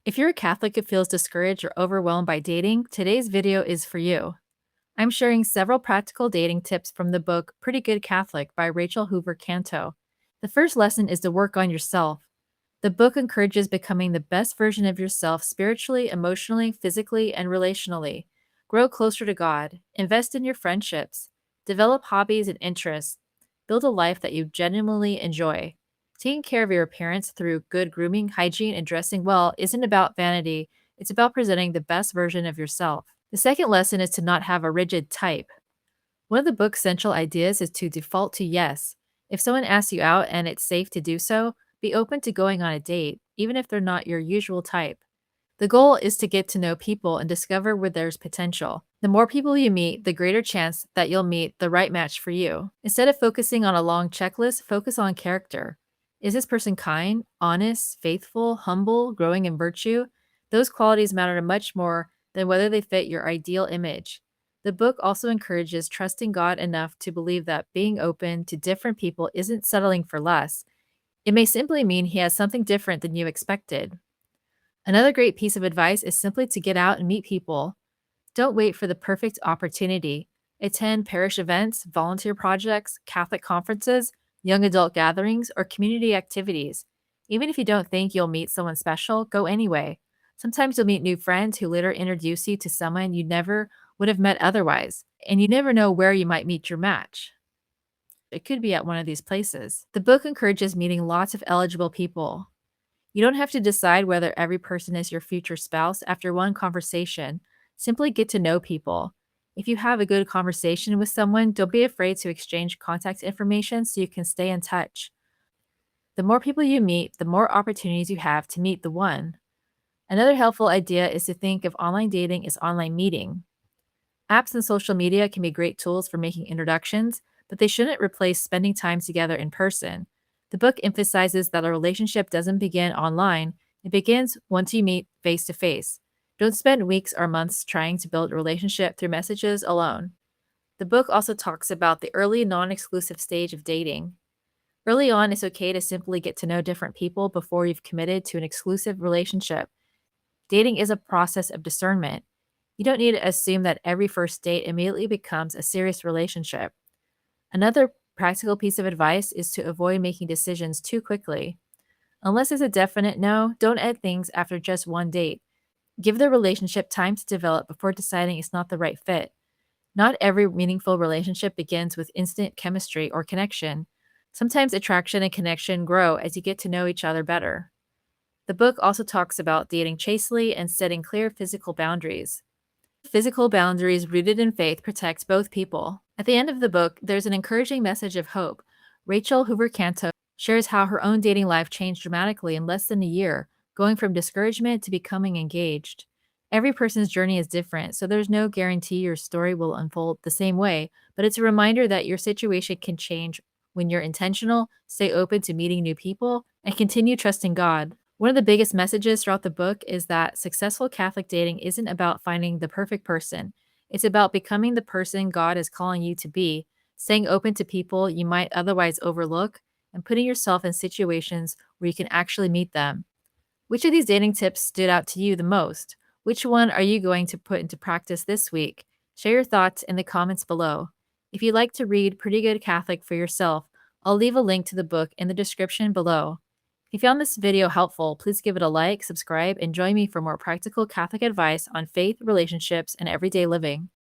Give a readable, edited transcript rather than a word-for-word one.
If you're a Catholic who feels discouraged or overwhelmed by dating, today's video is for you. I'm sharing several practical dating tips from the book Pretty Good Catholic by Rachel Hoover Canto. The first lesson is to work on yourself. The book encourages becoming the best version of yourself spiritually, emotionally, physically, and relationally. Grow closer to God, invest in your friendships, develop hobbies and interests, build a life that you genuinely enjoy. Taking care of your appearance through good grooming, hygiene, and dressing well isn't about vanity, it's about presenting the best version of yourself. The second lesson is to not have a rigid type. One of the book's central ideas is to default to yes. If someone asks you out and it's safe to do so, be open to going on a date, even if they're not your usual type. The goal is to get to know people and discover where there's potential. The more people you meet, the greater chance that you'll meet the right match for you. Instead of focusing on a long checklist, focus on character. Is this person kind, honest, faithful, humble, growing in virtue? Those qualities matter much more than whether they fit your ideal image. The book also encourages trusting God enough to believe that being open to different people isn't settling for less. It may simply mean he has something different than you expected. Another great piece of advice is simply to get out and meet people. Don't wait for the perfect opportunity. Attend parish events, volunteer projects, Catholic conferences, young adult gatherings, or community activities. Even if you don't think you'll meet someone special, go anyway. Sometimes you'll meet new friends who later introduce you to someone you never would have met otherwise, and you never know where you might meet your match. It could be at one of these places. The book encourages meeting lots of eligible people. You don't have to decide whether every person is your future spouse after one conversation. Simply get to know people. If you have a good conversation with someone, don't be afraid to exchange contact information so you can stay in touch. The more people you meet, the more opportunities you have to meet the one. Another helpful idea is to think of online dating as online meeting. Apps and social media can be great tools for making introductions, but they shouldn't replace spending time together in person. The book emphasizes that a relationship doesn't begin online, it begins once you meet face to face. Don't spend weeks or months trying to build a relationship through messages alone. The book also talks about the early non exclusive stage of dating. Early on, it's okay to simply get to know different people before you've committed to an exclusive relationship. Dating is a process of discernment. You don't need to assume that every first date immediately becomes a serious relationship. Another practical piece of advice is to avoid making decisions too quickly. Unless it's a definite no, don't add things after just one date. Give the relationship time to develop before deciding it's not the right fit. Not every meaningful relationship begins with instant chemistry or connection. Sometimes attraction and connection grow as you get to know each other better. The book also talks about dating chastely and setting clear physical boundaries. Physical boundaries rooted in faith protect both people. At the end of the book, there's an encouraging message of hope. Rachel Hoover Canto shares how her own dating life changed dramatically in less than a year, going from discouragement to becoming engaged. Every person's journey is different, so there's no guarantee your story will unfold the same way, but it's a reminder that your situation can change when you're intentional, stay open to meeting new people, and continue trusting God. One of the biggest messages throughout the book is that successful Catholic dating isn't about finding the perfect person. It's about becoming the person God is calling you to be, staying open to people you might otherwise overlook, and putting yourself in situations where you can actually meet them. Which of these dating tips stood out to you the most? Which one are you going to put into practice this week? Share your thoughts in the comments below. If you'd like to read Pretty Good Catholic for yourself, I'll leave a link to the book in the description below. If you found this video helpful, please give it a like, subscribe, and join me for more practical Catholic advice on faith, relationships, and everyday living.